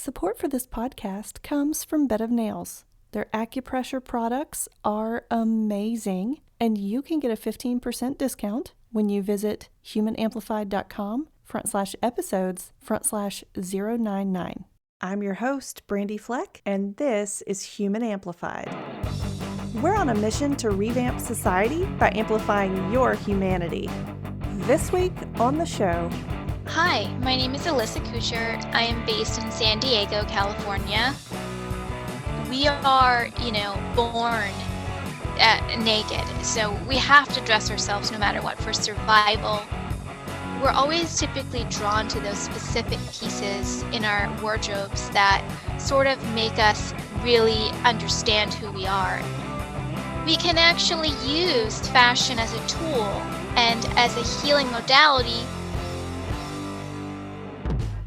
Support for this podcast comes from Bed of Nails. Their acupressure products are amazing, and you can get a 15% discount when you visit humanamplified.com/episodes/099. I'm your host, Brandy Fleck, and this is Human Amplified. We're on a mission to revamp society by amplifying your humanity. This week on the show, Hi, my name is Alyssa Couture. I am based in San Diego, California. We are, born naked, so we have to dress ourselves no matter what for survival. We're always typically drawn to those specific pieces in our wardrobes that sort of make us really understand who we are. We can actually use fashion as a tool and as a healing modality.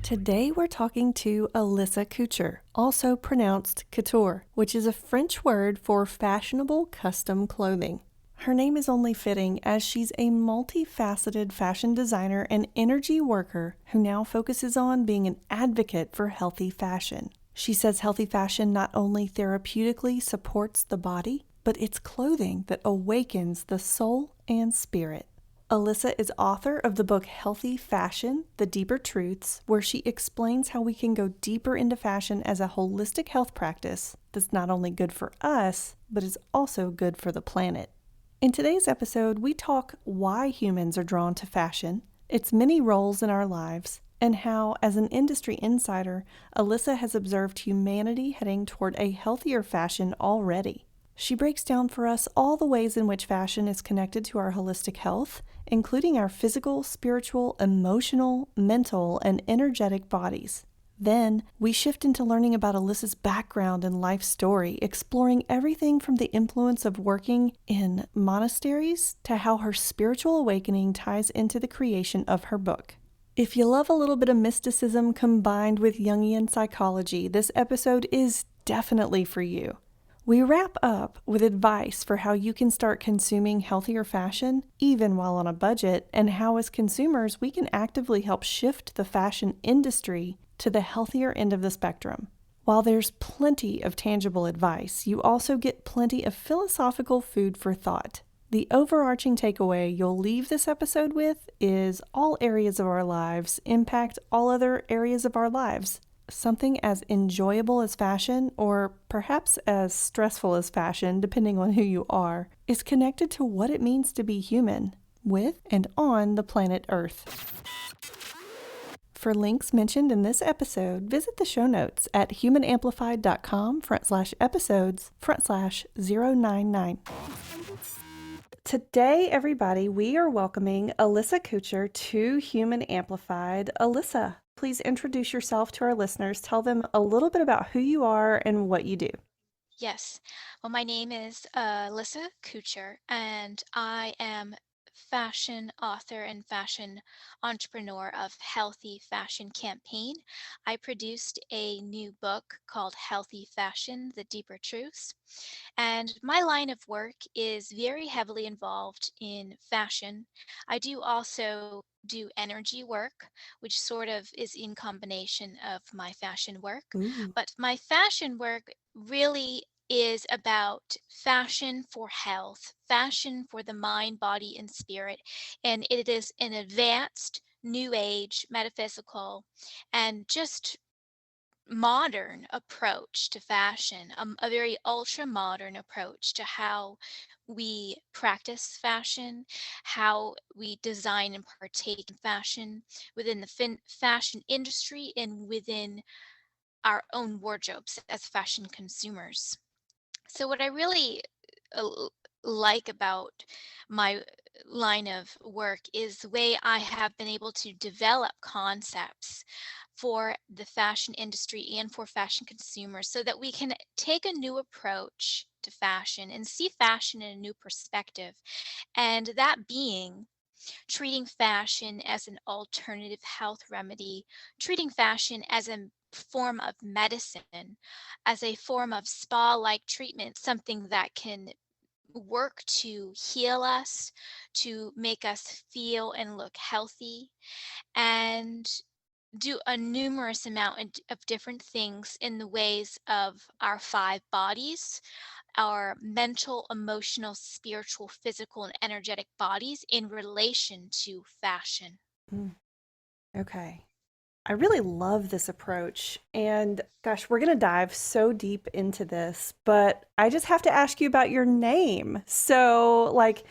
Today we're talking to Alyssa Couture, also pronounced couture, which is a French word for fashionable custom clothing. Her name is only fitting as she's a multifaceted fashion designer and energy worker who now focuses on being an advocate for healthy fashion. She says healthy fashion not only therapeutically supports the body, but it's clothing that awakens the soul and spirit. Alyssa is author of the book Healthy Fashion, The Deeper Truths, where she explains how we can go deeper into fashion as a holistic health practice that's not only good for us, but is also good for the planet. In today's episode, we talk why humans are drawn to fashion, its many roles in our lives, and how, as an industry insider, Alyssa has observed humanity heading toward a healthier fashion already. She breaks down for us all the ways in which fashion is connected to our holistic health, including our physical, spiritual, emotional, mental, and energetic bodies. Then, we shift into learning about Alyssa's background and life story, exploring everything from the influence of working in monasteries to how her spiritual awakening ties into the creation of her book. If you love a little bit of mysticism combined with Jungian psychology, this episode is definitely for you. We wrap up with advice for how you can start consuming healthier fashion, even while on a budget, and how as consumers we can actively help shift the fashion industry to the healthier end of the spectrum. While there's plenty of tangible advice, you also get plenty of philosophical food for thought. The overarching takeaway you'll leave this episode with is all areas of our lives impact all other areas of our lives. Something as enjoyable as fashion, or perhaps as stressful as fashion, depending on who you are, is connected to what it means to be human, with and on the planet Earth. For links mentioned in this episode, visit the show notes at humanamplified.com/episodes/099. Today, everybody, we are welcoming Alyssa Couture to Human Amplified. Alyssa, please introduce yourself to our listeners. Tell them a little bit about who you are and what you do. Yes. Well, my name is Alyssa Couture, and I am fashion author and fashion entrepreneur of Healthy Fashion Campaign. I produced a new book called Healthy Fashion, The Deeper Truths. And my line of work is very heavily involved in fashion. I do also do energy work, which sort of is in combination of my fashion work. Ooh. But my fashion work really is about fashion for health, fashion for the mind, body, and spirit. And it is an advanced, new age, metaphysical, and just modern approach to fashion, a very ultra modern approach to how we practice fashion, how we design and partake in fashion within the fashion industry and within our own wardrobes as fashion consumers. So what I really uh, like about my line of work is the way I have been able to develop concepts for the fashion industry and for fashion consumers so that we can take a new approach to fashion and see fashion in a new perspective. And that being treating fashion as an alternative health remedy, treating fashion as a form of medicine, as a form of spa-like treatment, something that can work to heal us, to make us feel and look healthy. And do a numerous amount of different things in the ways of our five bodies, our mental, emotional, spiritual, physical, and energetic bodies in relation to fashion. Mm, okay. I really love this approach. And gosh, we're going to dive so deep into this, but I just have to ask you about your name. So, like,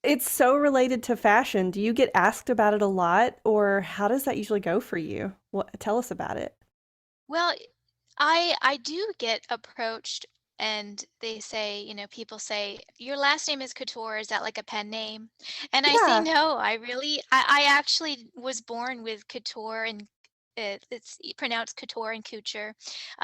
it's so related to fashion. Do you get asked about it a lot, or how does that usually go for you? Tell us about it. Well, I do get approached and they say, people say, "Your last name is Couture, is that like a pen name?" And I say, Yeah. "No, I actually was born with Couture and it's pronounced Couture and Couture,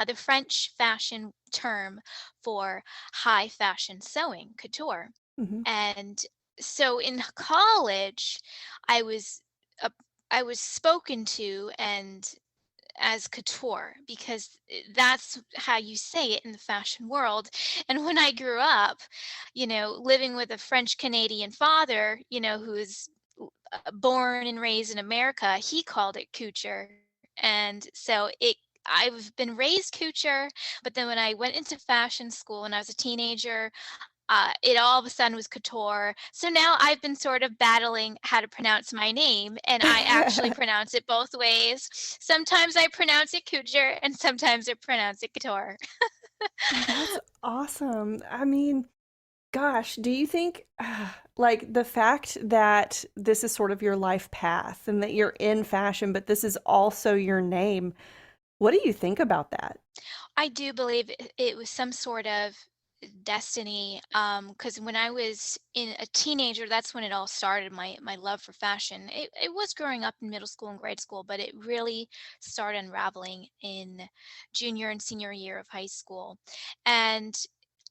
the French fashion term for high fashion sewing, couture." Hmm. And so in college, I was uh, I was spoken to and as couture because that's how you say it in the fashion world. And when I grew up, living with a French Canadian father, who is born and raised in America, he called it couture. And so I've been raised couture, but then when I went into fashion school when I was a teenager, it all of a sudden was couture. So now I've been sort of battling how to pronounce my name, and I actually pronounce it both ways. Sometimes I pronounce it couture, and sometimes I pronounce it couture. That's awesome. I mean, gosh, do you think, like, the fact that this is sort of your life path and that you're in fashion, but this is also your name, what do you think about that? I do believe it was some sort of destiny, because when I was in a teenager, that's when it all started, my love for fashion. It was growing up in middle school and grade school, but it really started unraveling in junior and senior year of high school. And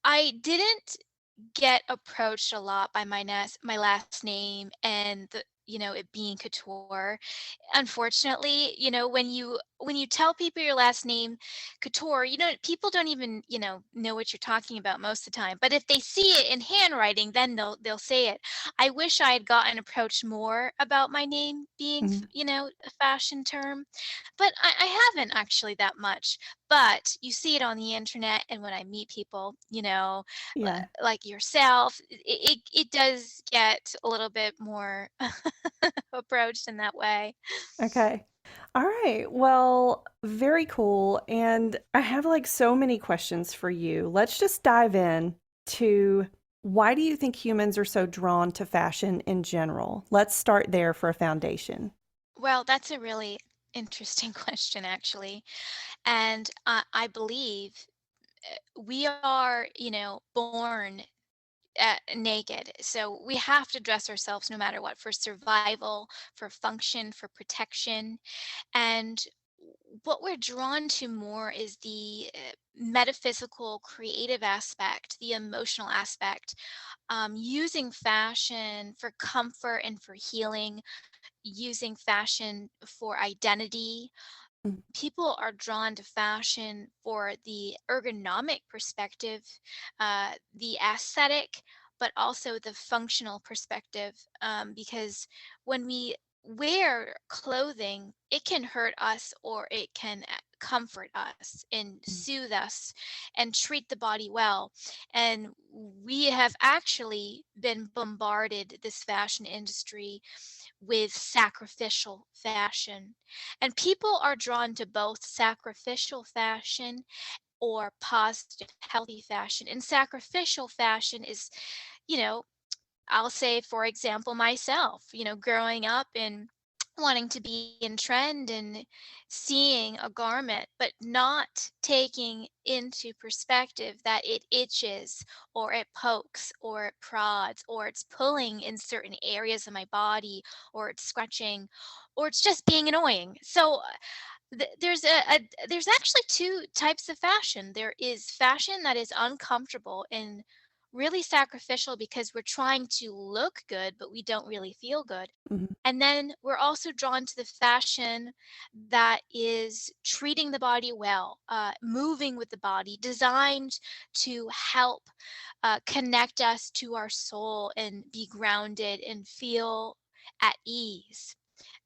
I didn't get approached a lot by my last name and it being Couture. Unfortunately, when you tell people your last name, Couture, people don't even, know what you're talking about most of the time. But if they see it in handwriting, then they'll say it. I wish I had gotten approached more about my name being, Mhm. a fashion term, but I haven't actually that much. But you see it on the internet, and when I meet people, Yeah. like yourself, it does get a little bit more approached in that way. Okay. All right. Well, very cool. And I have like so many questions for you. Let's just dive in to why do you think humans are so drawn to fashion in general? Let's start there for a foundation. Well, that's a really interesting question, actually. And I believe we are, born naked. So we have to dress ourselves no matter what, for survival, for function, for protection. And what we're drawn to more is the metaphysical, creative aspect, the emotional aspect, using fashion for comfort and for healing, using fashion for identity. Mm, People are drawn to fashion for the ergonomic perspective, the aesthetic, but also the functional perspective. Because when we wear clothing, it can hurt us or it can comfort us and mm, soothe us and treat the body well. And we have actually been bombarded, this fashion industry, with sacrificial fashion. And people are drawn to both sacrificial fashion or positive, healthy fashion. And sacrificial fashion is, you know, I'll say, for example, myself, growing up and wanting to be in trend and seeing a garment, but not taking into perspective that it itches or it pokes or it prods or it's pulling in certain areas of my body or it's scratching or it's just being annoying. So there's actually two types of fashion. There is fashion that is uncomfortable and really sacrificial because we're trying to look good, but we don't really feel good. mhm, And then we're also drawn to the fashion that is treating the body well, moving with the body, designed to help connect us to our soul and be grounded and feel at ease.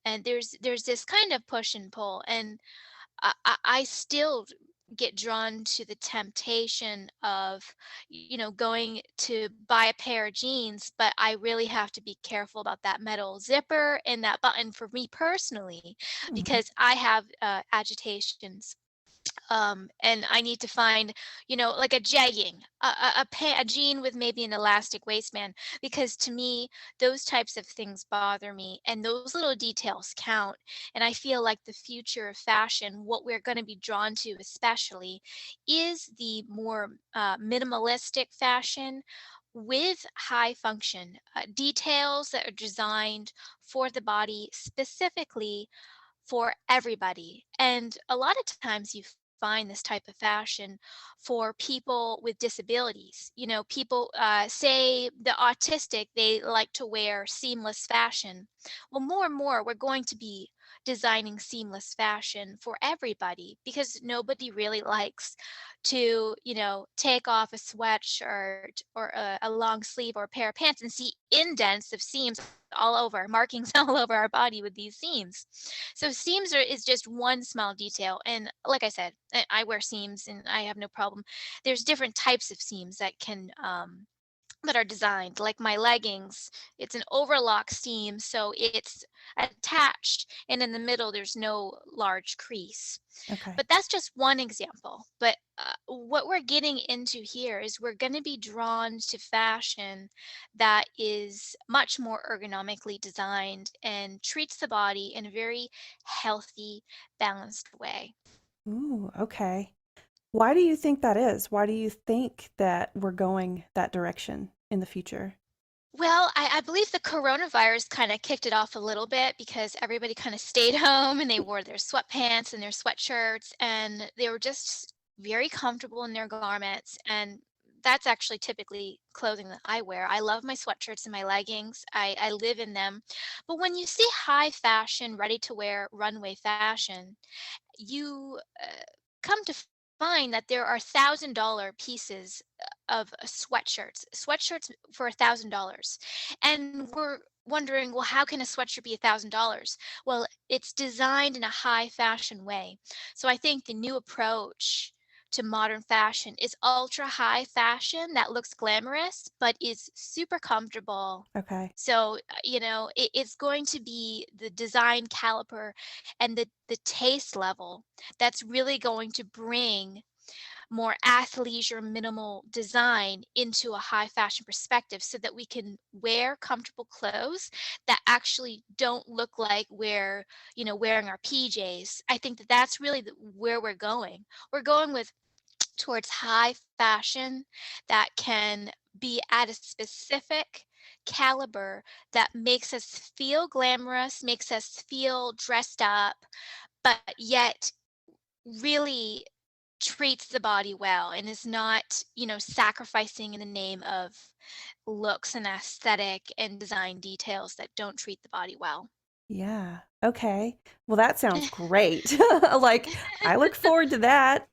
and there's this kind of push and pull, and I still get drawn to the temptation of, going to buy a pair of jeans, but I really have to be careful about that metal zipper and that button for me personally, Mhm. because I have agitations, and I need to find, like a jegging, a jean with maybe an elastic waistband, because to me, those types of things bother me, and those little details count. And I feel like the future of fashion, what we're going to be drawn to, especially, is the more minimalistic fashion with high function details that are designed for the body specifically for everybody. And a lot of times you find this type of fashion for people with disabilities. People say the autistic, they like to wear seamless fashion. Well, more and more, we're going to be designing seamless fashion for everybody, because nobody really likes to, take off a sweatshirt or a long sleeve or a pair of pants and see indents of seams all over, markings all over our body with these seams. So is just one small detail, and like I said, I wear seams and I have no problem. There's different types of seams that are designed, like my leggings. It's an overlock seam, so it's attached, and in the middle there's no large crease. Okay. But that's just one example. But what we're getting into here is we're going to be drawn to fashion that is much more ergonomically designed and treats the body in a very healthy, balanced way. Ooh, okay. Why do you think that is? Why do you think that we're going that direction in the future? Well, I believe the coronavirus kind of kicked it off a little bit, because everybody kind of stayed home and they wore their sweatpants and their sweatshirts, and they were just very comfortable in their garments. And that's actually typically clothing that I wear. I love my sweatshirts and my leggings. I live in them. But when you see high fashion, ready to wear runway fashion, you come to find that there are $1,000 pieces of sweatshirts for $1,000. And we're wondering, well, how can a sweatshirt be $1,000? Well, it's designed in a high fashion way. So I think the new approach to modern fashion is ultra high fashion that looks glamorous but is super comfortable. Okay. So, it's going to be the design caliper and the taste level that's really going to bring more athleisure minimal design into a high fashion perspective, so that we can wear comfortable clothes that actually don't look like wearing our PJs. I think that that's really where we're going. We're going with towards high fashion that can be at a specific caliber that makes us feel glamorous, makes us feel dressed up, but yet really treats the body well and is not, sacrificing in the name of looks and aesthetic and design details that don't treat the body well. Yeah. Okay. Well, that sounds great. Like, I look forward to that.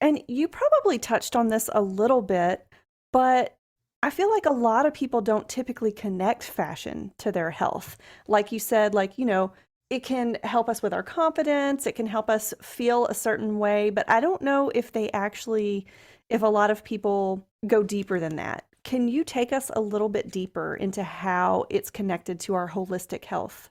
And you probably touched on this a little bit, but I feel like a lot of people don't typically connect fashion to their health. Like you said, it can help us with our confidence, it can help us feel a certain way, but I don't know if a lot of people go deeper than that. Can you take us a little bit deeper into how it's connected to our holistic health?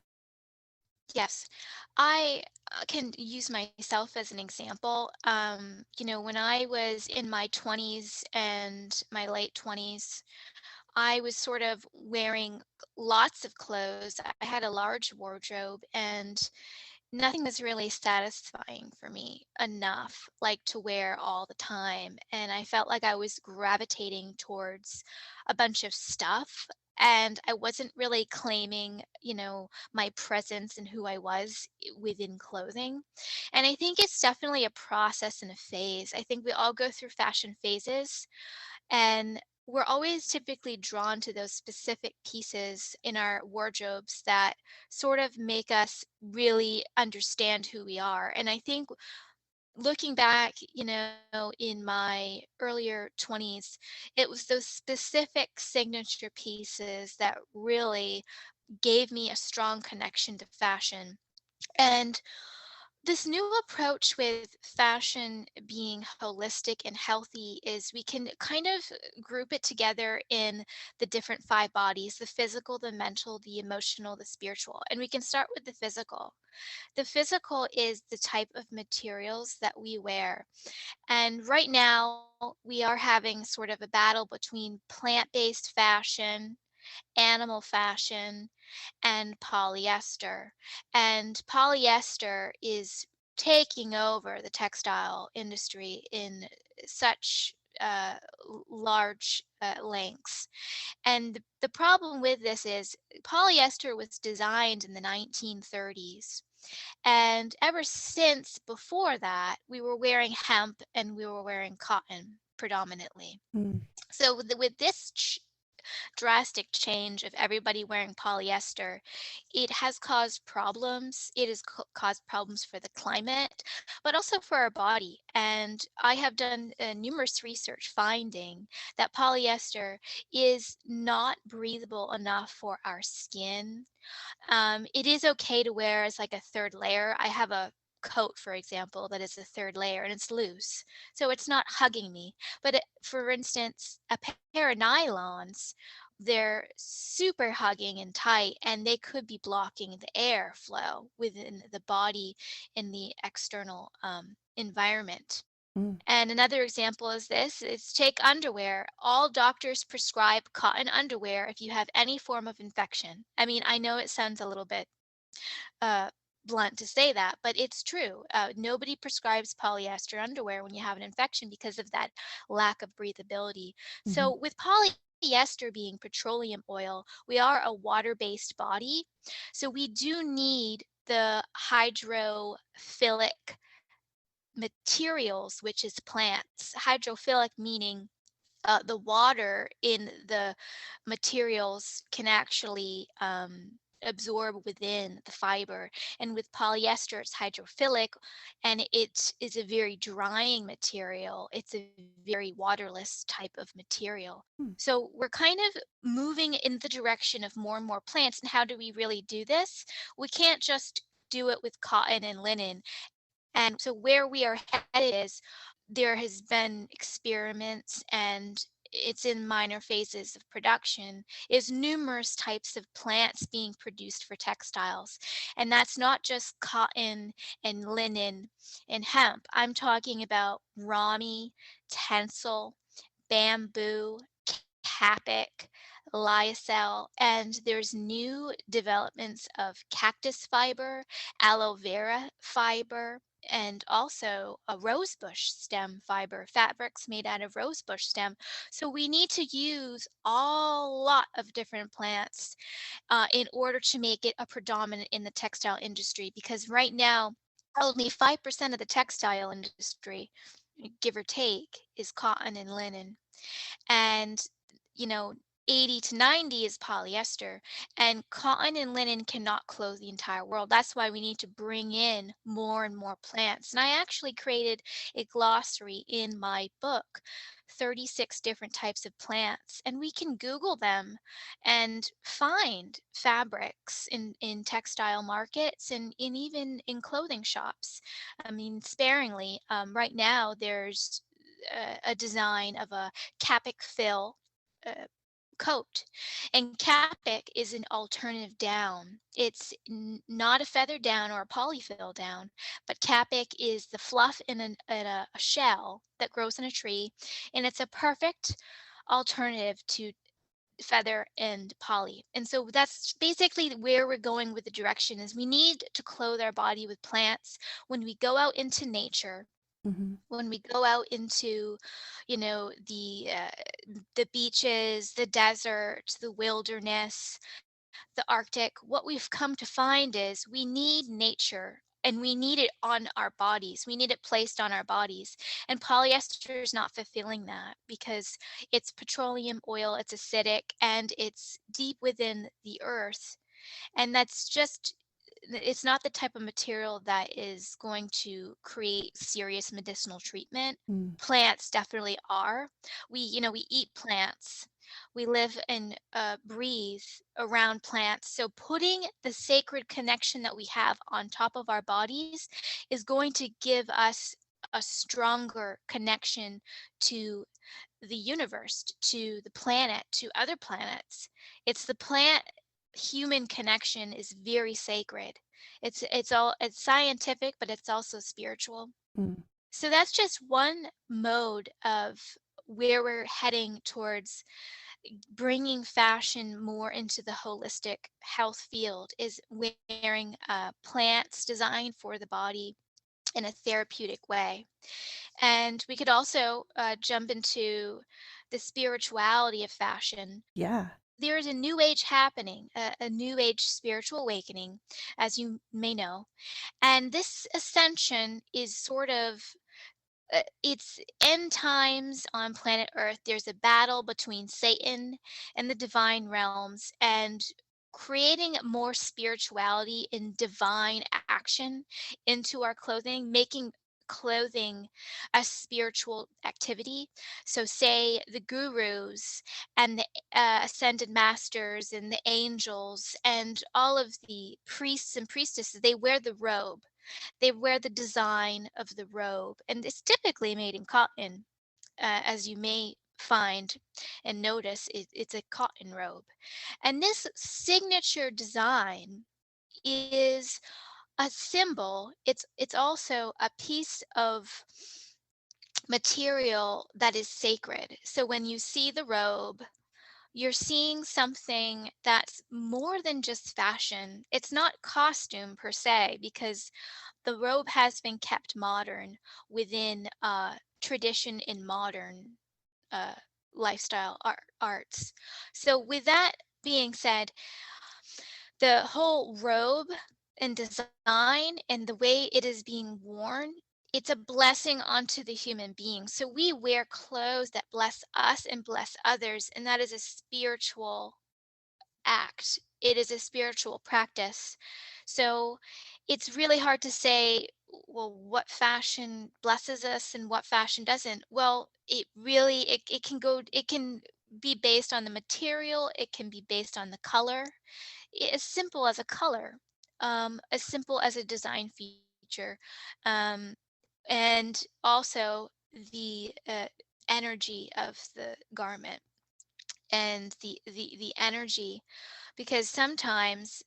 Yes, I can use myself as an example. When I was in my 20s and my late 20s, I was sort of wearing lots of clothes. I had a large wardrobe, and nothing was really satisfying for me enough, like, to wear all the time. And I felt like I was gravitating towards a bunch of stuff, and I wasn't really claiming, my presence and who I was within clothing. And I think it's definitely a process and a phase. I think we all go through fashion phases, and we're always typically drawn to those specific pieces in our wardrobes that sort of make us really understand who we are. And I think looking back, in my earlier 20s, it was those specific signature pieces that really gave me a strong connection to fashion. And this new approach with fashion being holistic and healthy is we can kind of group it together in the different five bodies: the physical, the mental, the emotional, the spiritual. And we can start with the physical. The physical is the type of materials that we wear. And right now, we are having sort of a battle between plant based fashion, animal fashion, and polyester. And polyester is taking over the textile industry in such large lengths. And the problem with this is polyester was designed in the 1930s. And ever since before that, we were wearing hemp and we were wearing cotton predominantly. Mm. So with this drastic change of everybody wearing polyester, it has caused problems. It has caused problems for the climate, but also for our body. And I have done numerous research finding that polyester is not breathable enough for our skin. It is okay to wear as like a third layer. I have a coat, for example, that is a third layer and it's loose. So it's not hugging me. But for instance, a pair of nylons, they're super hugging and tight, and they could be blocking the airflow within the body in the external environment. Mm. And another example is this is take underwear. All doctors prescribe cotton underwear if you have any form of infection. I mean, I know it sounds a little bit uh, blunt to say that, but it's true. Nobody prescribes polyester underwear when you have an infection because of that lack of breathability. Mhm. So, with polyester being petroleum oil, we are a water based body. So, we do need the hydrophilic materials, which is plants. Hydrophilic meaning the water in the materials can actually absorb within the fiber. And with polyester, it's hydrophilic and it is a very drying material. It's a very waterless type of material. Mm. So we're kind of moving in the direction of more and more plants. And how do we really do this? We can't just do it with cotton and linen. And so where we are headed is there has been experiments and it's in minor phases of production is numerous types of plants being produced for textiles. And that's not just cotton and linen and hemp. I'm talking about rami, tencel, bamboo, Capic, lyocell, and there's new developments of cactus fiber, aloe vera fiber, and also a rosebush stem fiber, fabrics made out of rosebush stem. So we need to use a lot of different plants in order to make it a predominant in the textile industry because right now only 5% of the textile industry, give or take, is cotton and linen. And you know 80 to 90 is polyester, and cotton and linen cannot clothe the entire world. That's why we need to bring in more and more plants. And I actually created a glossary in my book, 36 different types of plants, and we can google them and find fabrics in textile markets and even in clothing shops. I mean, sparingly. Right now there's a design of a Capic fill uh, coat. And Capic is an alternative down. It's not a feather down or a polyfill down, but Capic is the fluff in a shell that grows in a tree, and it's a perfect alternative to feather and poly. And so that's basically where we're going with the direction is we need to clothe our body with plants when we go out into nature, Mhm. when we go out into the beaches, the desert, the wilderness, the Arctic. What we've come to find is we need nature and we need it on our bodies. We need it placed on our bodies. And polyester is not fulfilling that because it's petroleum oil, it's acidic, and it's deep within the earth. And that's just it's not the type of material that is going to create serious medicinal treatment. Mm. Plants definitely are. We eat plants. We live and breathe around plants. So putting the sacred connection that we have on top of our bodies is going to give us a stronger connection to the universe, to the planet, to other planets. It's the plant human connection is very sacred. It's scientific, but it's also spiritual. Mm. So that's just one mode of where we're heading towards bringing fashion more into the holistic health field is wearing plants designed for the body in a therapeutic way. And we could also jump into the spirituality of fashion. Yeah. There is a new age happening, a new age spiritual awakening, as you may know. And this ascension is sort of it's end times on planet Earth. There's a battle between Satan and the divine realms, and creating more spirituality and divine action into our clothing, making clothing a spiritual activity. So, say the gurus and the ascended masters and the angels and all of the priests and priestesses, they wear the robe, they wear the design of the robe, and it's typically made in cotton, as you may find and notice. It's a cotton robe. And this signature design is a symbol. It's also a piece of material that is sacred. So when you see the robe, you're seeing something that's more than just fashion. It's not costume per se, because the robe has been kept modern within tradition in modern uh, lifestyle arts. So, with that being said, the whole robe and design and the way it is being worn, it's a blessing onto the human being. So we wear clothes that bless us and bless others, and that is a spiritual act. It is a spiritual practice. So it's really hard to say, well, what fashion blesses us and what fashion doesn't. Well, it can go, it can be based on the material, it can be based on the color, as simple as a color, as simple as a design feature, um, and also the energy of the garment and the energy, because sometimes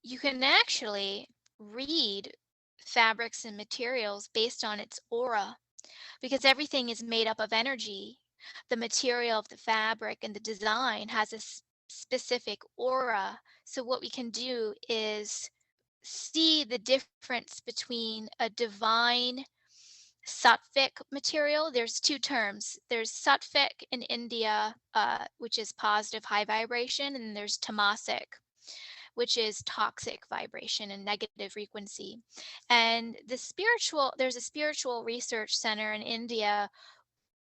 you can actually read fabrics and materials based on its aura, because everything is made up of energy. The material of the fabric and the design has a specific aura. So what we can do is see the difference between a divine sattvic material. There's two terms. There's sattvic in India, which is positive high vibration, and there's tamasic, which is toxic vibration and negative frequency. And there's a spiritual research center in India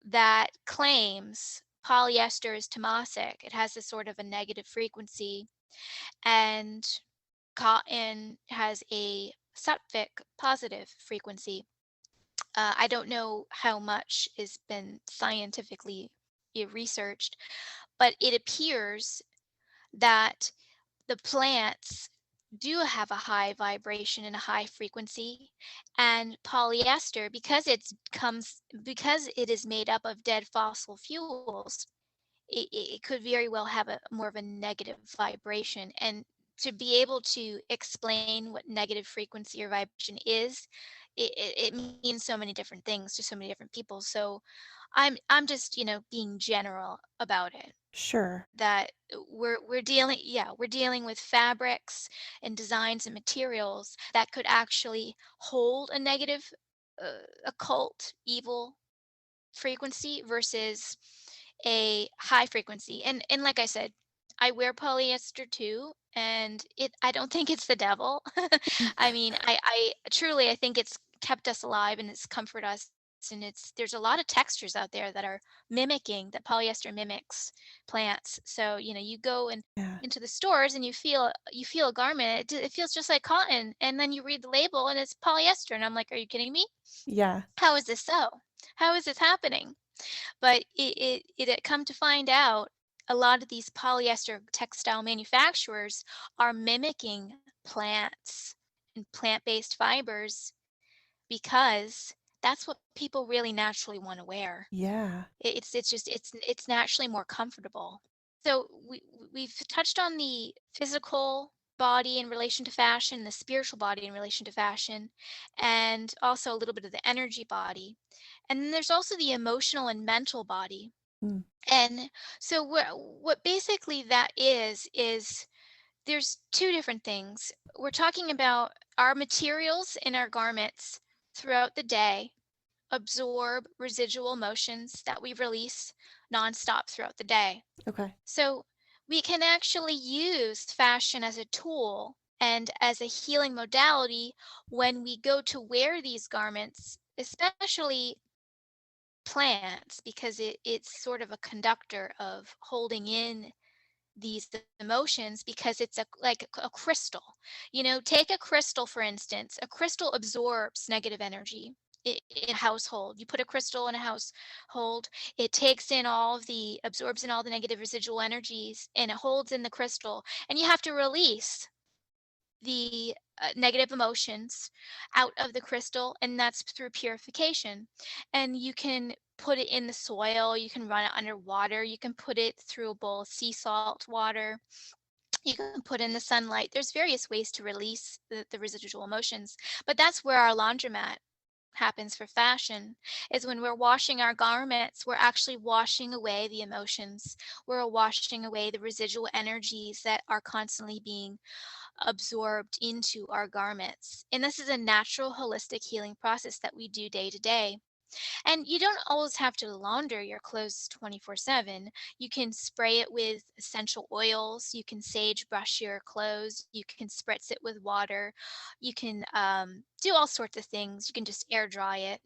that claims polyester is tamasic. It has a sort of a negative frequency, and cotton has a sattvic positive frequency. I don't know how much has been scientifically researched, but it appears that the plants do have a high vibration and a high frequency, and polyester, because it is made up of dead fossil fuels, it could very well have a more of a negative vibration. And to be able to explain what negative frequency or vibration is, it means so many different things to so many different people. So I'm just, being general about it, Sure. that we're dealing with fabrics and designs and materials that could actually hold a negative occult evil frequency versus a high frequency. And like I said, I wear polyester too, and I don't think it's the devil. Mm. I mean, I truly, I think it's kept us alive and it's comfort us. And there's a lot of textures out there that are mimicking, that polyester mimics plants. So, you go Yeah. into the stores and you feel a garment, it feels just like cotton, and then you read the label and it's polyester, and I'm like, are you kidding me? Yeah. How is this so? How is this happening? But it had come to find out a lot of these polyester textile manufacturers are mimicking plants and plant-based fibers because that's what people really naturally want to wear. Yeah. It's just it's naturally more comfortable. So we've touched on the physical body in relation to fashion, the spiritual body in relation to fashion, and also a little bit of the energy body. And then there's also the emotional and mental body. Mm. And so what basically that is there's two different things. We're talking about our materials in our garments throughout the day absorb residual motions that we release nonstop throughout the day. Okay. So we can actually use fashion as a tool and as a healing modality when we go to wear these garments, especially plants, because it's sort of a conductor of holding in these emotions because it's like a crystal. Take a crystal, for instance. A crystal absorbs negative energy in a household. You put a crystal in a household, it takes in absorbs in all the negative residual energies and it holds in the crystal. And you have to release the negative emotions out of the crystal, and that's through purification. And you can put it in the soil, you can run it underwater, you can put it through a bowl of sea salt water, you can put in the sunlight. There's various ways to release the residual emotions, but that's where our laundromat happens for fashion, is when we're washing our garments, we're actually washing away the emotions. We're washing away the residual energies that are constantly being absorbed into our garments. And this is a natural holistic healing process that we do day to day. And you don't always have to launder your clothes 24/7. You can spray it with essential oils. You can sage brush your clothes. You can spritz it with water. You can do all sorts of things. You can just air dry it,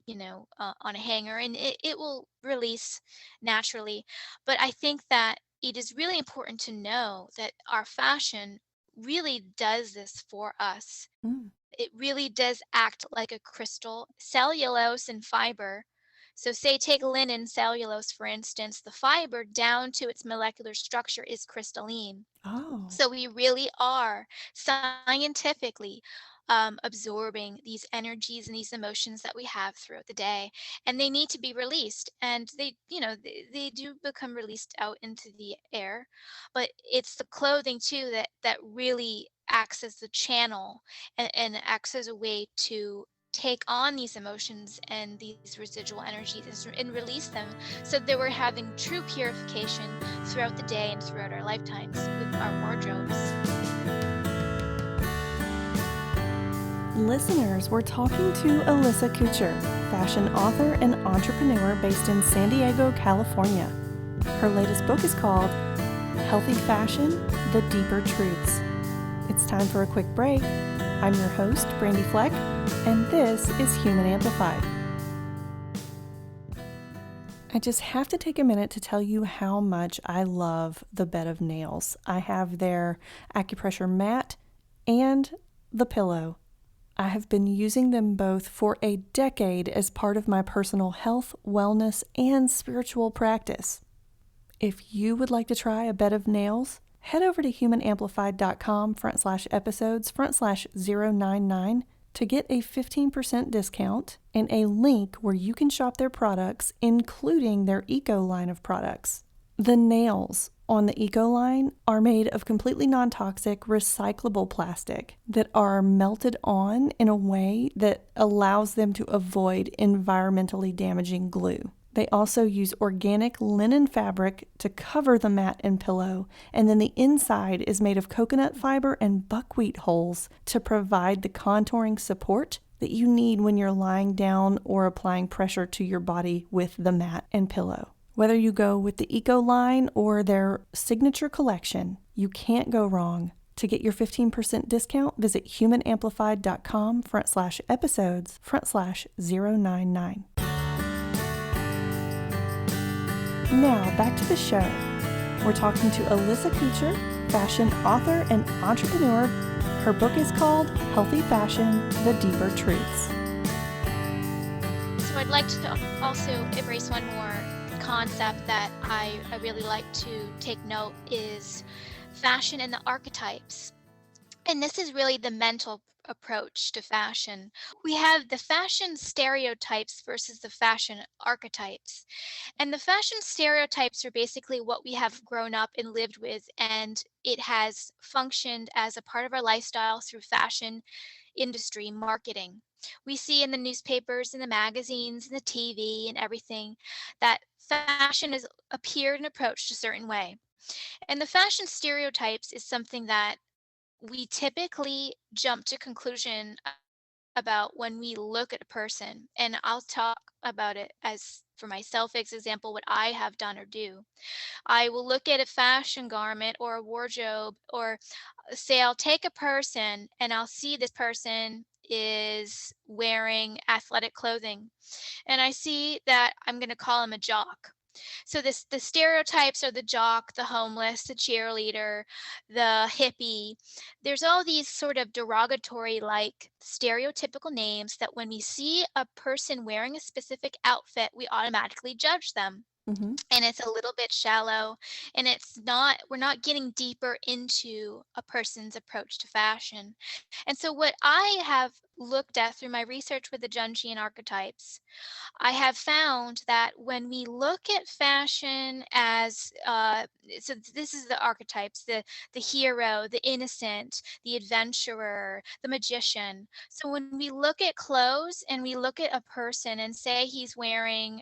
on a hanger, and it will release naturally. But I think that it is really important to know that our fashion really does this for us. Mm. It really does act like a crystal. Cellulose and fiber. So say take linen cellulose, for instance, the fiber down to its molecular structure is crystalline. Oh. So we really are scientifically absorbing these energies and these emotions that we have throughout the day, and they need to be released. And they do become released out into the air, but it's the clothing too that really acts as the channel and acts as a way to take on these emotions and these residual energies and release them so that we're having true purification throughout the day and throughout our lifetimes with our wardrobes. Listeners, we're talking to Alyssa Couture, fashion author and entrepreneur based in San Diego, California. Her latest book is called Healthy Fashion: The Deeper Truths. It's time for a quick break. I'm your host, Brandy Fleck, and this is Human Amplified. I just have to take a minute to tell you how much I love the bed of nails. I have their acupressure mat and the pillow. I have been using them both for a decade as part of my personal health, wellness, and spiritual practice. If you would like to try a bed of nails, head over to humanamplified.com/episodes/099 to get a 15% discount and a link where you can shop their products, including their Eco line of products. The nails on the Eco line are made of completely non-toxic, recyclable plastic that are melted on in a way that allows them to avoid environmentally damaging glue. They also use organic linen fabric to cover the mat and pillow, and then the inside is made of coconut fiber and buckwheat hulls to provide the contouring support that you need when you're lying down or applying pressure to your body with the mat and pillow. Whether you go with the Eco line or their signature collection, you can't go wrong. To get your 15% discount, visit humanamplified.com/episodes/099. Now, back to the show. We're talking to Alyssa Couture, fashion author and entrepreneur. Her book is called Healthy Fashion: The Deeper Truths. So I'd like to also embrace one more concept that I really like to take note is fashion and the archetypes. And this is really the mental approach to fashion. We have the fashion stereotypes versus the fashion archetypes. And the fashion stereotypes are basically what we have grown up and lived with, and it has functioned as a part of our lifestyle through fashion industry marketing. We see in the newspapers and the magazines and the TV and everything that fashion has appeared and approached a certain way. And the fashion stereotypes is something that we typically jump to conclusion about when we look at a person. And I'll talk about it as for myself as example what I have done or do. I will look at a fashion garment or a wardrobe or say I'll take a person and I'll see this person is wearing athletic clothing and I see that I'm going to call him a jock. So the stereotypes are the jock, the homeless, the cheerleader, the hippie. There's all these sort of derogatory like stereotypical names that when we see a person wearing a specific outfit, we automatically judge them. Hmm. And it's a little bit shallow and it's not we're not getting deeper into a person's approach to fashion. And so what I have looked at through my research with the Jungian archetypes, I have found that when we look at fashion as so this is the archetypes, the hero, the innocent, the adventurer, the magician. So when we look at clothes and we look at a person and say he's wearing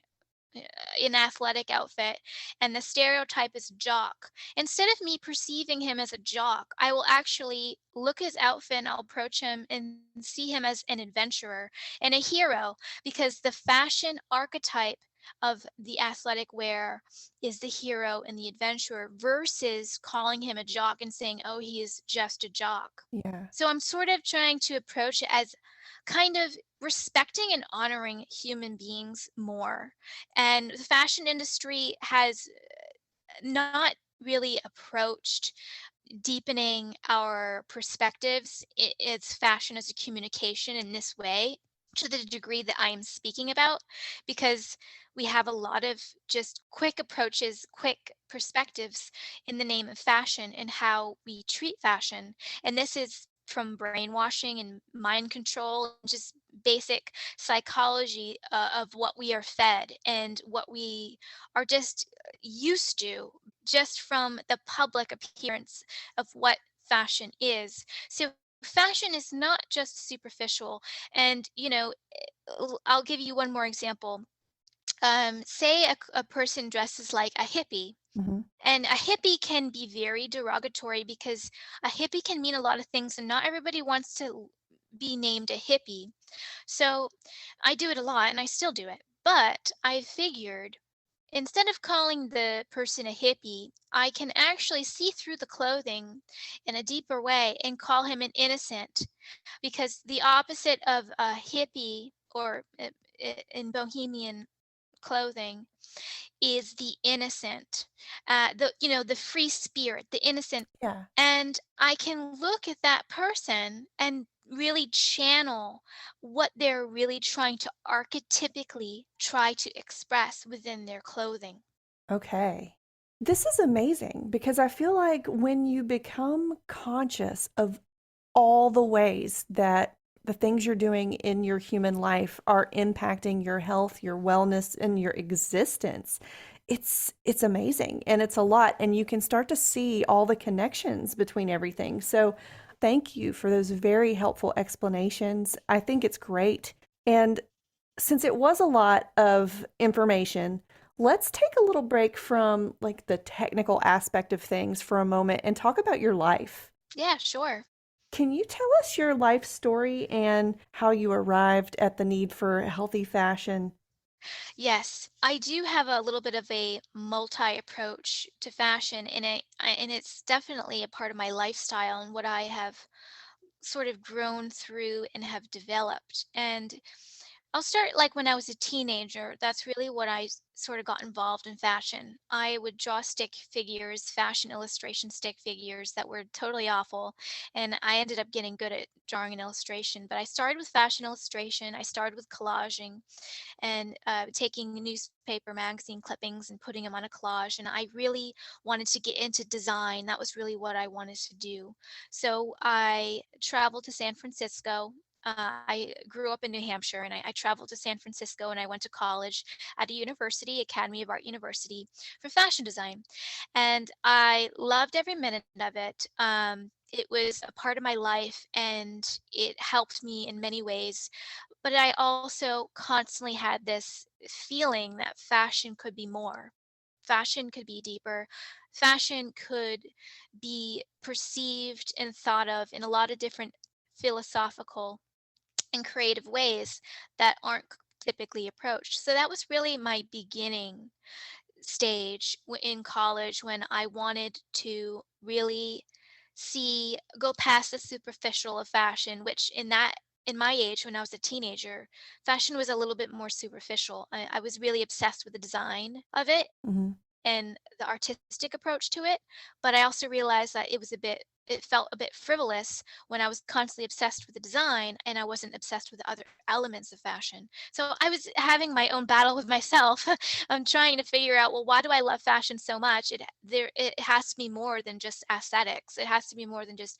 an athletic outfit and the stereotype is jock. Instead of me perceiving him as a jock, I will actually look his outfit and I'll approach him and see him as an adventurer and a hero because the fashion archetype of the athletic wear is the hero and the adventurer versus calling him a jock and saying, oh, he is just a jock. Yeah. So I'm sort of trying to approach it as kind of respecting and honoring human beings more. And the fashion industry has not really approached deepening our perspectives. It's fashion as a communication in this way to the degree that I am speaking about, because we have a lot of just quick approaches, quick perspectives in the name of fashion and how we treat fashion. And this is from brainwashing and mind control, just basic psychology of what we are fed and what we are just used to just from the public appearance of what fashion is. So fashion is not just superficial. And, I'll give you one more example. Say a person dresses like a hippie. Hmm. And a hippie can be very derogatory because a hippie can mean a lot of things, and not everybody wants to be named a hippie. So I do it a lot, and I still do it. But I figured instead of calling the person a hippie, I can actually see through the clothing in a deeper way and call him an innocent because the opposite of a hippie or in bohemian clothing is the innocent, the free spirit, the innocent. Yeah. And I can look at that person and really channel what they're really trying to archetypically try to express within their clothing. Okay. This is amazing because I feel like when you become conscious of all the ways that the things you're doing in your human life are impacting your health, your wellness, and your existence, it's amazing and it's a lot and you can start to see all the connections between everything. So, thank you for those very helpful explanations. I think it's great. And since it was a lot of information, let's take a little break from like the technical aspect of things for a moment and talk about your life. Yeah, sure. Can you tell us your life story and how you arrived at the need for healthy fashion? Yes, I do have a little bit of a multi approach to fashion, and it's definitely a part of my lifestyle and what I have sort of grown through and have developed. And I'll start like when I was a teenager. That's really what sort of got involved in fashion. I would draw stick figures, fashion illustration stick figures that were totally awful. And I ended up getting good at drawing an illustration. But I started with fashion illustration, I started with collaging and taking newspaper magazine clippings and putting them on a collage. And I really wanted to get into design. That was really what I wanted to do. So I traveled to San Francisco. I grew up in New Hampshire and I traveled to San Francisco and I went to college at a university, Academy of Art University, for fashion design. And I loved every minute of it. It was a part of my life and it helped me in many ways, but I also constantly had this feeling that fashion could be more. Fashion could be deeper. Fashion could be perceived and thought of in a lot of different philosophical and creative ways that aren't typically approached. So that was really my beginning stage in college when I wanted to really go past the superficial of fashion, which in my age when I was a teenager, fashion was a little bit more superficial. I was really obsessed with the design of it Hmm. and the artistic approach to it, but I also realized that it felt a bit frivolous when I was constantly obsessed with the design and I wasn't obsessed with the other elements of fashion. So I was having my own battle with myself. I'm trying to figure out, well, why do I love fashion so much? It has to be more than just aesthetics. It has to be more than just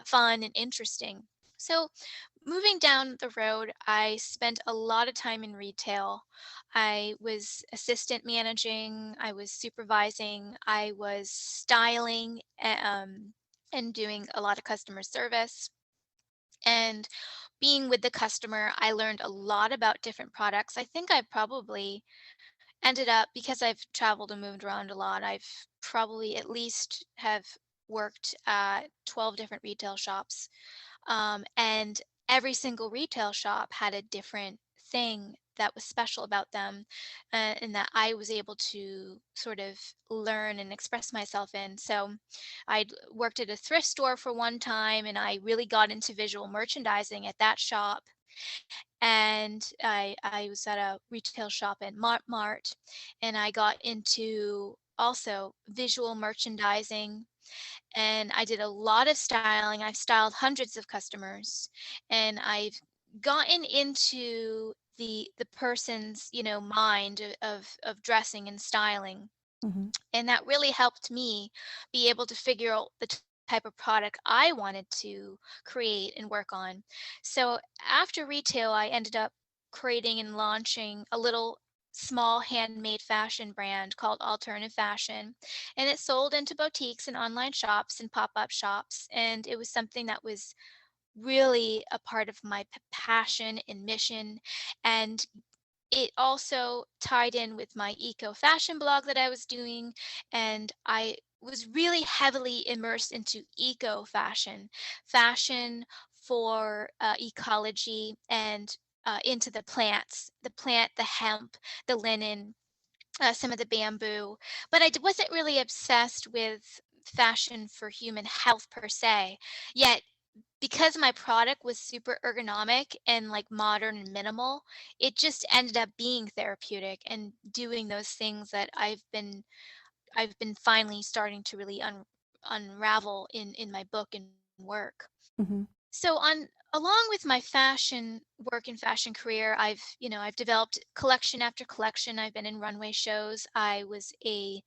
fun and interesting. So moving down the road, I spent a lot of time in retail. I was assistant managing, I was supervising, I was styling, and doing a lot of customer service. And being with the customer, I learned a lot about different products. I think I probably ended up, because I've traveled and moved around a lot, I've probably at least have worked at 12 different retail shops, and every single retail shop had a different thing that was special about them, and that I was able to sort of learn and express myself in. So I'd worked at a thrift store for one time, and I really got into visual merchandising at that shop. And I was at a retail shop at Mart, and I got into also visual merchandising and I did a lot of styling. I've styled hundreds of customers, and I've gotten into the person's, mind of dressing and styling. Hmm. And that really helped me be able to figure out the type of product I wanted to create and work on. So after retail, I ended up creating and launching a little small handmade fashion brand called Alternative Fashion. And it sold into boutiques and online shops and pop up shops. And it was something that was really a part of my passion and mission. And it also tied in with my eco fashion blog that I was doing, and I was really heavily immersed into eco fashion, fashion for ecology and into the plant, the hemp, the linen, some of the bamboo. But wasn't really obsessed with fashion for human health per se. Yet because my product was super ergonomic and like modern and minimal, it just ended up being therapeutic and doing those things that I've been finally starting to really unravel in my book and work. Hmm. So on along with my fashion work and fashion career, I've developed collection after collection. I've been in runway shows. I was a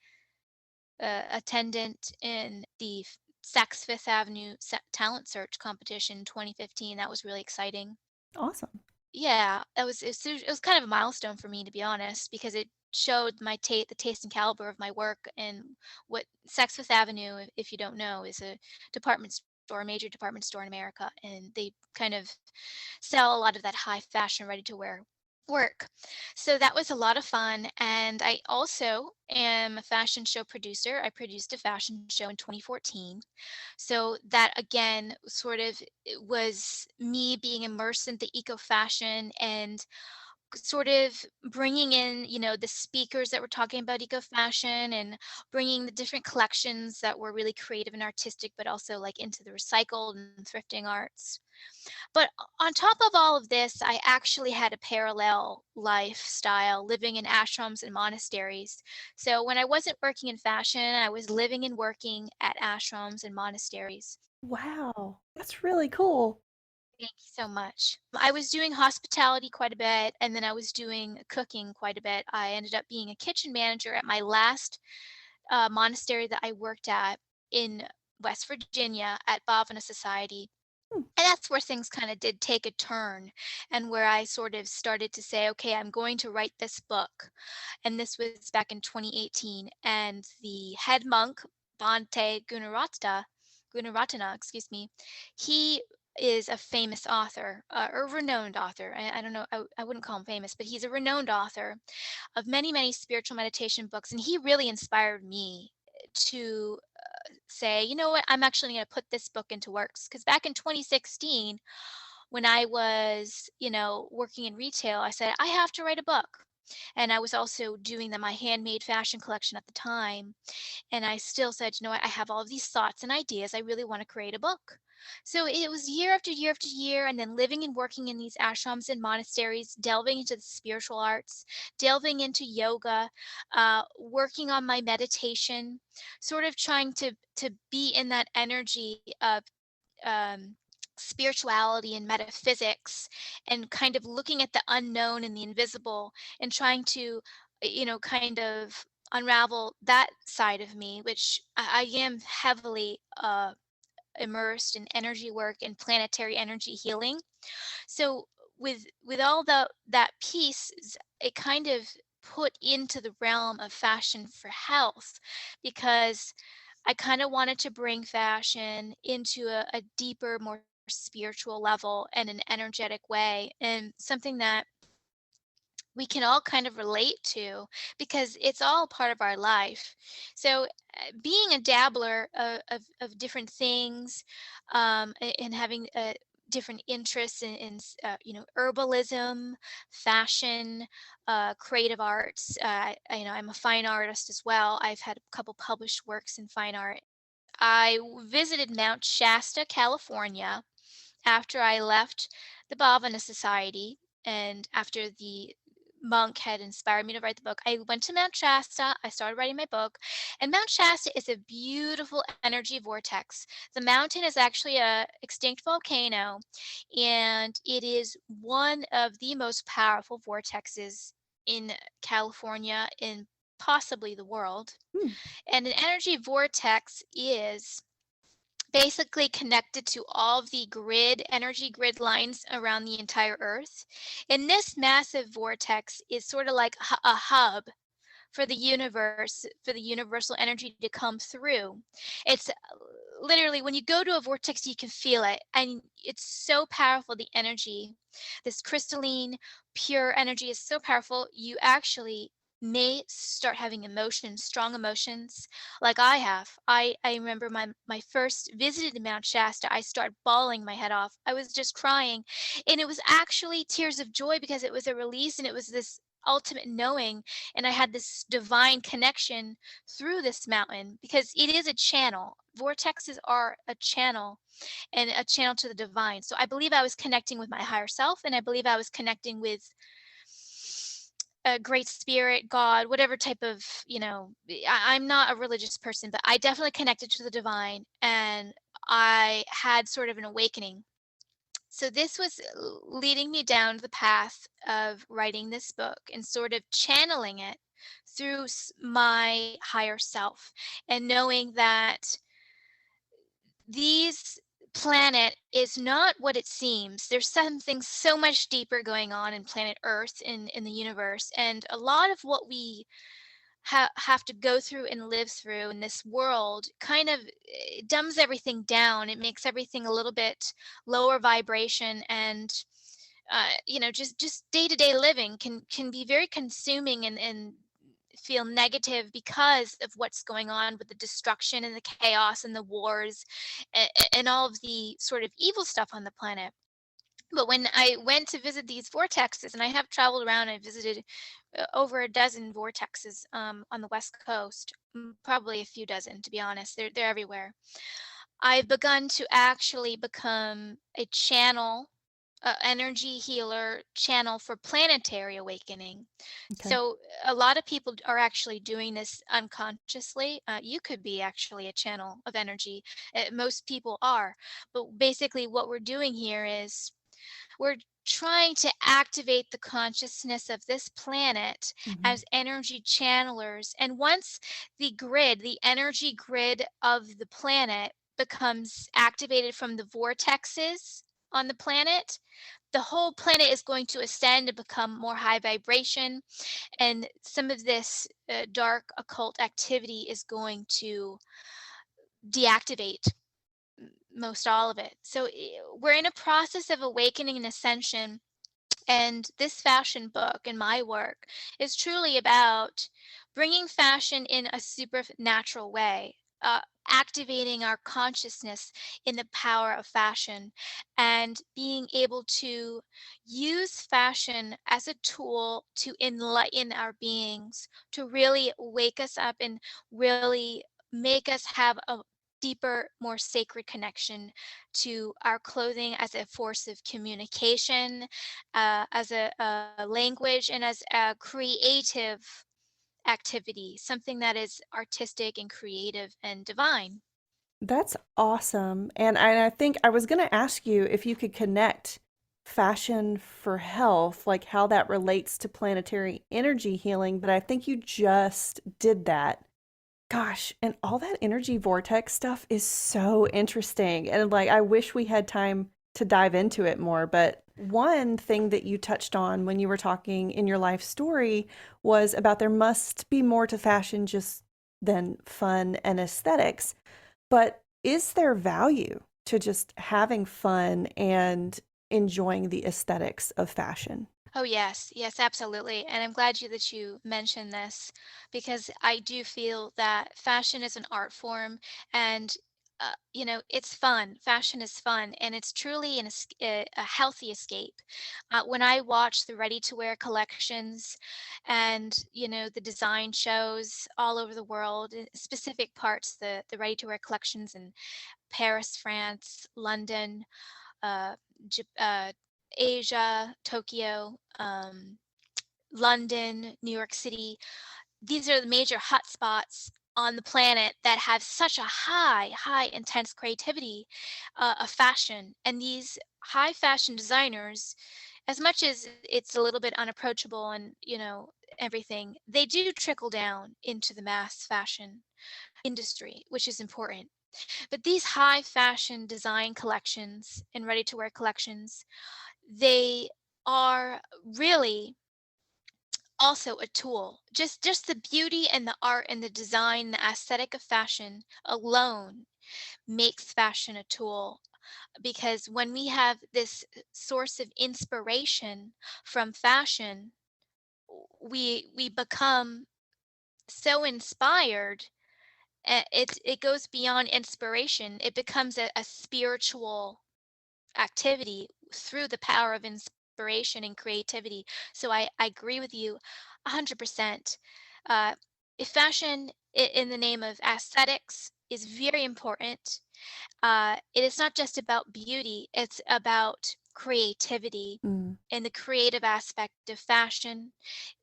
attendant in the Saks Fifth Avenue talent search competition in 2015. That was really exciting. Awesome. Yeah, it was kind of a milestone for me, to be honest, because it showed the taste and caliber of my work. And what Saks Fifth Avenue, if you don't know, is a department store, a major department store in America, and they kind of sell a lot of that high fashion, ready to wear work. So that was a lot of fun. And I also am a fashion show producer. I produced a fashion show in 2014. So that again sort of it was me being immersed in the eco fashion and sort of bringing in, the speakers that were talking about eco fashion and bringing the different collections that were really creative and artistic, but also like into the recycled and thrifting arts. But on top of all of this, I actually had a parallel lifestyle living in ashrams and monasteries. So when I wasn't working in fashion, I was living and working at ashrams and monasteries. Wow, that's really cool. Thank you so much. I was doing hospitality quite a bit, and then I was doing cooking quite a bit. I ended up being a kitchen manager at my last monastery that I worked at in West Virginia at Bhavana Society. Hmm. And that's where things kind of did take a turn, and where I sort of started to say, okay, I'm going to write this book. And this was back in 2018. And the head monk, Bhante Gunaratana, excuse me, he is a famous author, or renowned author. I don't know, I wouldn't call him famous, but he's a renowned author of many, many spiritual meditation books. And he really inspired me to say, you know what, I'm actually going to put this book into works. Because back in 2016, when I was, working in retail, I said, I have to write a book. And I was also doing my handmade fashion collection at the time. And I still said, you know what, I have all of these thoughts and ideas. I really want to create a book. So it was year after year after year, and then living and working in these ashrams and monasteries, delving into the spiritual arts, delving into yoga, working on my meditation, sort of trying to be in that energy of um, spirituality and metaphysics, and kind of looking at the unknown and the invisible, and trying to, kind of unravel that side of me, which I am heavily immersed in energy work and planetary energy healing. So with all that piece, it kind of put into the realm of fashion for health, because I kind of wanted to bring fashion into a deeper, more spiritual level and an energetic way, and something that we can all kind of relate to, because it's all part of our life. So, being a dabbler of different things, and having different interests in herbalism, fashion, creative arts. I'm a fine artist as well. I've had a couple published works in fine art. Visited Mount Shasta, California, after I left the Bhavana Society, and after the monk had inspired me to write the book, I went to Mount Shasta. I started writing my book, and Mount Shasta is a beautiful energy vortex. The mountain is actually a extinct volcano, and it is one of the most powerful vortexes in California, in possibly the world. Hmm. And an energy vortex is basically connected to all of the energy grid lines around the entire Earth. And this massive vortex is sort of like a hub for the universe, for the universal energy to come through. It's literally, when you go to a vortex, you can feel it. And it's so powerful, the energy. This crystalline, pure energy is so powerful. You actually may start having emotions, strong emotions, like I have. I remember my first visit to Mount Shasta, I started bawling my head off. I was just crying. And it was actually tears of joy, because it was a release, and it was this ultimate knowing, and I had this divine connection through this mountain, because it is a channel. Vortexes are a channel, and a channel to the divine. So I believe I was connecting with my higher self, and I believe I was connecting with a great spirit, God, whatever type of, I'm not a religious person, but I definitely connected to the divine, and I had sort of an awakening. So this was leading me down the path of writing this book and sort of channeling it through my higher self, and knowing that these planet is not what it seems. There's something so much deeper going on in planet Earth, in the universe, and a lot of what we have to go through and live through in this world kind of dumbs everything down. It makes everything a little bit lower vibration, and just day-to-day living can be very consuming, and feel negative, because of what's going on with the destruction and the chaos and the wars, and all of the sort of evil stuff on the planet. But when I went to visit these vortexes, and I have traveled around, I visited over a dozen vortexes on the West Coast, probably a few dozen, to be honest. They're everywhere. I've begun to actually become a channel, energy healer channel for planetary awakening. Okay. So a lot of people are actually doing this unconsciously. You could be actually a channel of energy. Most people are. But basically, what we're doing here is we're trying to activate the consciousness of this planet Hmm. as energy channelers. And once the energy grid of the planet becomes activated from the vortexes on the planet, the whole planet is going to ascend and become more high vibration. And some of this dark occult activity is going to deactivate most all of it. So we're in a process of awakening and ascension, and this fashion book and my work is truly about bringing fashion in a supernatural way, activating our consciousness in the power of fashion, and being able to use fashion as a tool to enlighten our beings, to really wake us up and really make us have a deeper, more sacred connection to our clothing as a force of communication, as a language, and as a creative activity, something that is artistic and creative and divine. That's awesome. And I think I was going to ask you if you could connect fashion for health, like how that relates to planetary energy healing, but I think you just did that. Gosh, and all that energy vortex stuff is so interesting. And like, I wish we had time to dive into it more. But one thing that you touched on when you were talking in your life story was about there must be more to fashion just than fun and aesthetics. But is there value to just having fun and enjoying the aesthetics of fashion? Oh yes, yes, absolutely. And I'm glad that you mentioned this, because I do feel that fashion is an art form, and it's fun. Fashion is fun, and it's truly a healthy escape. When I watch the ready-to-wear collections and the design shows all over the world, in specific parts, the ready-to-wear collections in Paris, France, London, uh, Jap- Asia, Tokyo, London, New York City. These are the major hotspots on the planet that have such a high intense creativity of fashion. And these high fashion designers, as much as it's a little bit unapproachable and, everything, they do trickle down into the mass fashion industry, which is important. But these high fashion design collections and ready to wear collections, they are really also a tool. Just the beauty and the art and the design, the aesthetic of fashion alone makes fashion a tool, because when we have this source of inspiration from fashion, we become so inspired. It goes beyond inspiration. It becomes a spiritual activity through the power of inspiration and creativity. So I agree with you 100%. Uh, if fashion in the name of aesthetics is very important, it is not just about beauty, it's about creativity. Mm. And the creative aspect of fashion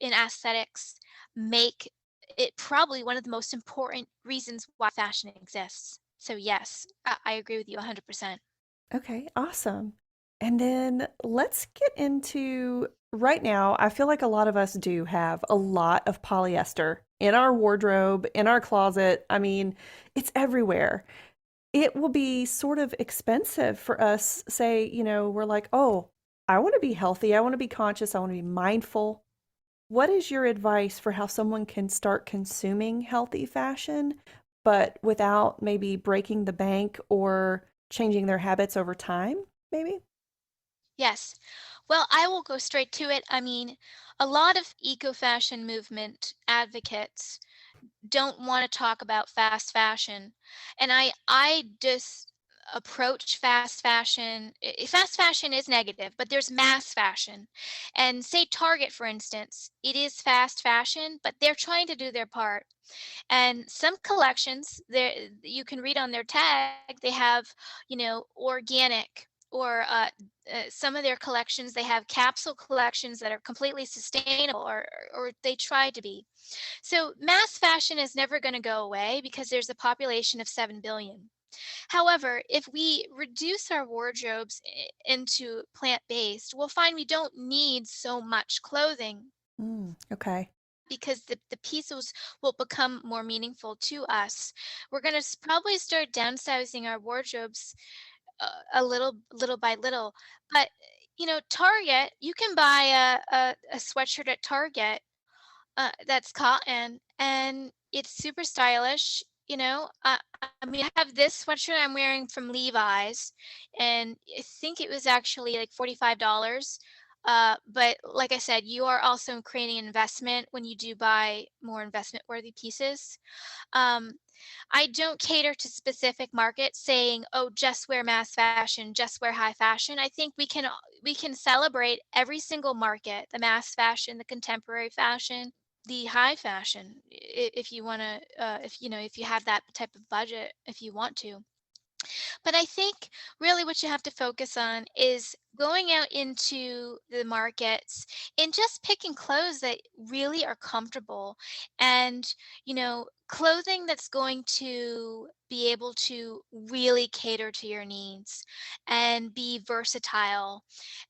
in aesthetics make it probably one of the most important reasons why fashion exists. So yes, I agree with you 100%. Okay, awesome. And then let's get into right now. I feel like a lot of us do have a lot of polyester in our wardrobe, in our closet. I mean, it's everywhere. It will be sort of expensive for us, say, we're like, oh, I want to be healthy. I want to be conscious. I want to be mindful. What is your advice for how someone can start consuming healthy fashion, but without maybe breaking the bank or changing their habits over time, maybe? Yes. Well, I will go straight to it. I mean, a lot of eco fashion movement advocates don't want to talk about fast fashion. And I just approach fast fashion. Fast fashion is negative, but there's mass fashion. And say Target, for instance, it is fast fashion, but they're trying to do their part. And some collections, there you can read on their tag, they have, organic, or some of their collections, they have capsule collections that are completely sustainable, or they try to be. So mass fashion is never going to go away because there's a population of 7 billion. However, if we reduce our wardrobes into plant-based, we'll find we don't need so much clothing Okay. because the pieces will become more meaningful to us. We're going to probably start downsizing our wardrobes a little by little. But Target, you can buy a sweatshirt at Target that's cotton, and it's super stylish. I mean, I have this sweatshirt I'm wearing from Levi's, and I think it was actually like $45. But like I said, you are also creating an investment when you do buy more investment worthy pieces. Um, I don't cater to specific markets saying, "Oh, just wear mass fashion, just wear high fashion." I think we can celebrate every single market, the mass fashion, the contemporary fashion, the high fashion, if you want to, if you have that type of budget, if you want to. But I think really what you have to focus on is going out into the markets and just picking clothes that really are comfortable, and, clothing that's going to be able to really cater to your needs and be versatile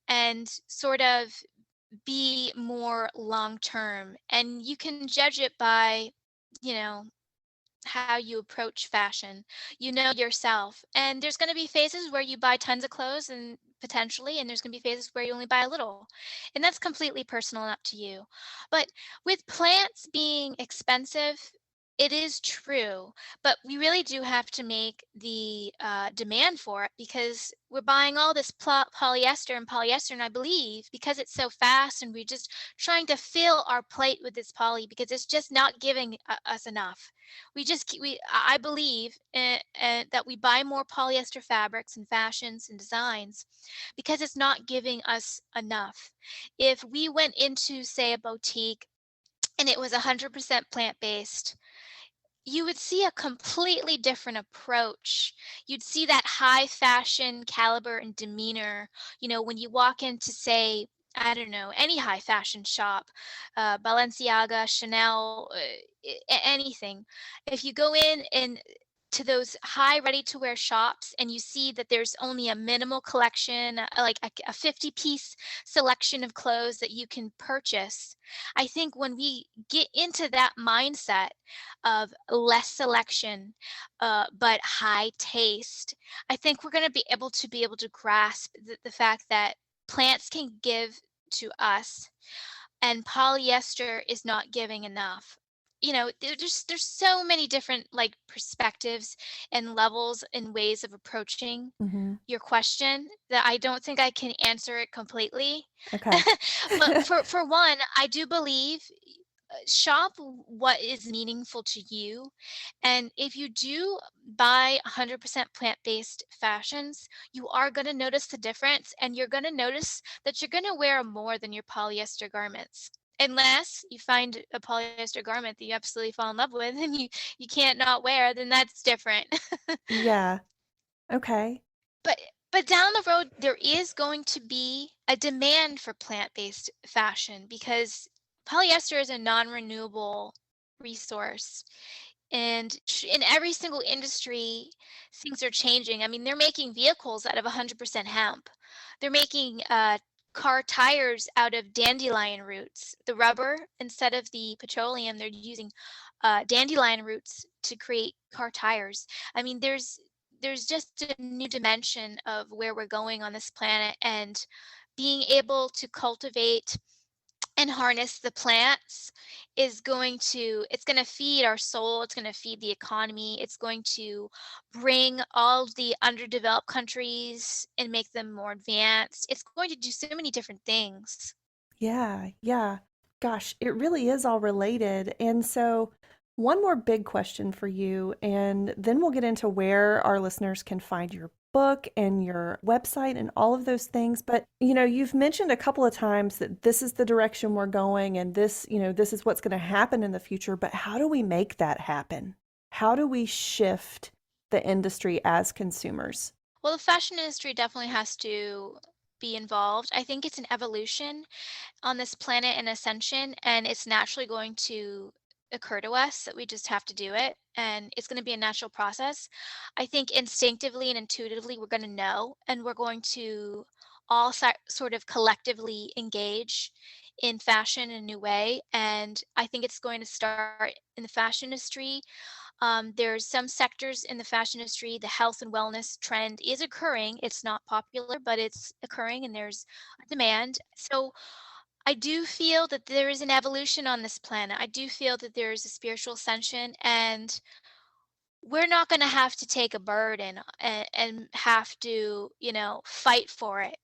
and sort of be more long term. And you can judge it by, you know, how you approach fashion. You know yourself. And there's going to be phases where you buy tons of clothes and potentially, and there's going to be phases where you only buy a little. And that's completely personal and up to you. But with plants being expensive, it is true, but we really do have to make the demand for it because we're buying all this polyester, and I believe because it's so fast and we're just trying to fill our plate with this poly because it's just not giving us enough. I believe that we buy more polyester fabrics and fashions and designs because it's not giving us enough. If we went into, say, a boutique and it was 100% plant-based, you would see a completely different approach. You'd see that high fashion caliber and demeanor, when you walk into, say, I don't know, any high fashion shop, Balenciaga, Chanel, anything. If you go in and to those high ready to wear shops and you see that there's only a minimal collection, like a 50-piece selection of clothes that you can purchase, I think when we get into that mindset of less selection, but high taste, I think we're going to be able to grasp the fact that plants can give to us and polyester is not giving enough. There's so many different like perspectives and levels and ways of approaching Mm-hmm. your question that I don't think I can answer it completely. Okay. But for one, I do believe shop what is meaningful to you. And if you do buy 100% plant-based fashions, you are going to notice the difference and you're going to notice that you're going to wear more than your polyester garments. Unless you find a polyester garment that you absolutely fall in love with and you can't not wear, then that's different. Yeah. Okay. But but down the road, there is going to be a demand for plant-based fashion because polyester is a non-renewable resource. And in every single industry, things are changing. I mean, they're making vehicles out of 100% hemp. They're making car tires out of dandelion roots. The rubber, instead of the petroleum, they're using dandelion roots to create car tires. I mean, there's just a new dimension of where we're going on this planet, and being able to cultivate and harness the plants it's going to feed our soul, it's going to feed the economy, it's going to bring all of the underdeveloped countries and make them more advanced. It's going to do so many different things. Yeah. Yeah. Gosh, it really is all related. And so, one more big question for you, and then we'll get into where our listeners can find your book and your website and all of those things. But, you've mentioned a couple of times that this is the direction we're going and this is what's going to happen in the future. But how do we make that happen? How do we shift the industry as consumers? Well, the fashion industry definitely has to be involved. I think it's an evolution on this planet, and ascension, and it's naturally going to occur to us that we just have to do it, and it's going to be a natural process. I think instinctively and intuitively we're going to know, and we're going to all sort of collectively engage in fashion in a new way. And I think it's going to start in the fashion industry. There's some sectors in the fashion industry, the health and wellness trend is occurring. It's not popular, but it's occurring and there's a demand. So I do feel that there is an evolution on this planet. I do feel that there is a spiritual ascension, and we're not going to have to take a burden and have to, fight for it.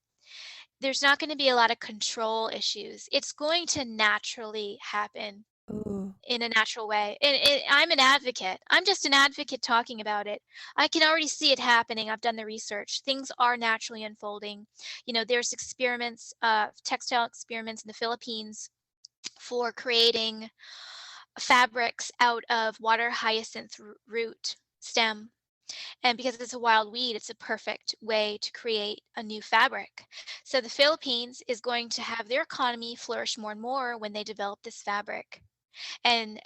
There's not going to be a lot of control issues. It's going to naturally happen Ooh, in a natural way. And I'm an advocate. I'm just an advocate talking about it. I can already see it happening. I've done the research. Things are naturally unfolding. There's experiments, textile experiments in the Philippines for creating fabrics out of water hyacinth root stem. And because it's a wild weed, it's a perfect way to create a new fabric. So the Philippines is going to have their economy flourish more and more when they develop this fabric and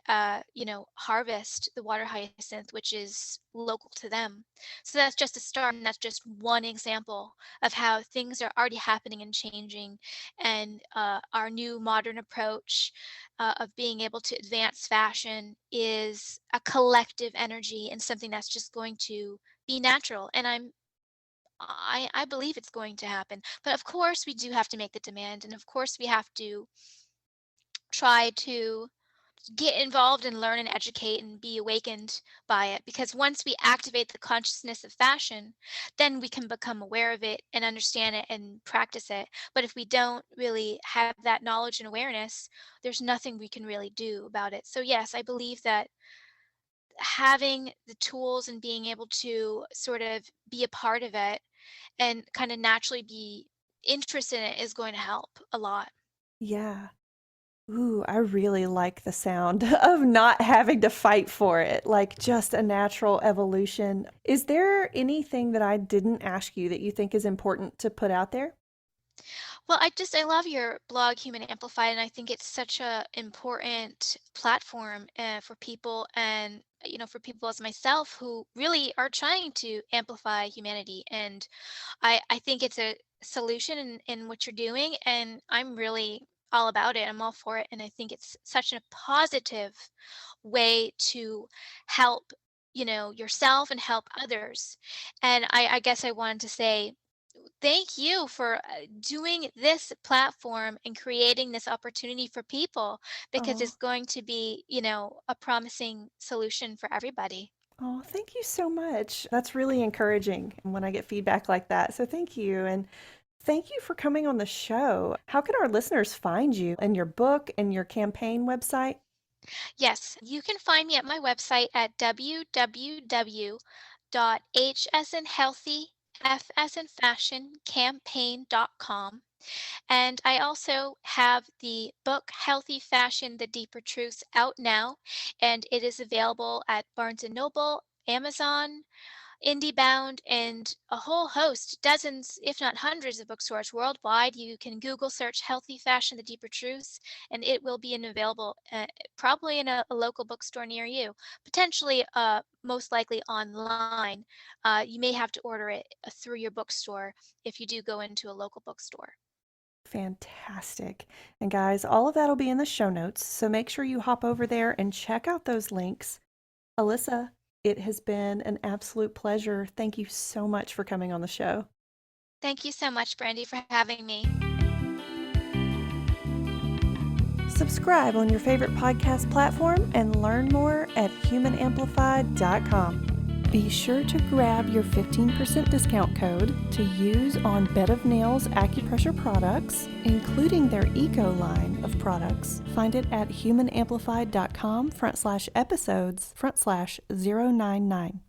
harvest the water hyacinth, which is local to them. So that's just a start, and that's just one example of how things are already happening and changing. And our new modern approach of being able to advance fashion is a collective energy and something that's just going to be natural. And I believe it's going to happen. But of course, we do have to make the demand, and of course, we have to try to get involved and learn and educate and be awakened by it, because once we activate the consciousness of fashion, then we can become aware of it and understand it and practice it. But if we don't really have that knowledge and awareness, there's nothing we can really do about it. So yes, I believe that having the tools and being able to sort of be a part of it and kind of naturally be interested in it is going to help a lot. yeah. Ooh, I really like the sound of not having to fight for it, like just a natural evolution. Is there anything that I didn't ask you that you think is important to put out there? Well, I love your blog, Human Amplified, and I think it's such a important platform for people, and for people as myself who really are trying to amplify humanity. And I think it's a solution in what you're doing, and I'm really all about it. I'm all for it, and I think it's such a positive way to help, yourself and help others. And I guess I wanted to say thank you for doing this platform and creating this opportunity for people, because Oh, it's going to be, a promising solution for everybody. oh, thank you so much. That's really encouraging when I get feedback like that. So thank you. And thank you for coming on the show. How can our listeners find you and your book and your campaign website? Yes, you can find me at my website at www.h as in healthy, f as in fashion, campaign.com. And I also have the book Healthy Fashion: The Deeper Truths out now, and it is available at Barnes& and Noble, Amazon, IndieBound, and a whole host, dozens, if not hundreds of bookstores worldwide. You can Google search Healthy Fashion: The Deeper Truths, and it will be available probably in a local bookstore near you, potentially most likely online. You may have to order it through your bookstore if you do go into a local bookstore. Fantastic. And guys, all of that will be in the show notes. So make sure you hop over there and check out those links. Alyssa, it has been an absolute pleasure. Thank you so much for coming on the show. Thank you so much, Brandy, for having me. Subscribe on your favorite podcast platform and learn more at humanamplified.com. Be sure to grab your 15% discount code to use on Bed of Nails acupressure products, including their Eco line of products. Find it at humanamplified.com/episodes/099.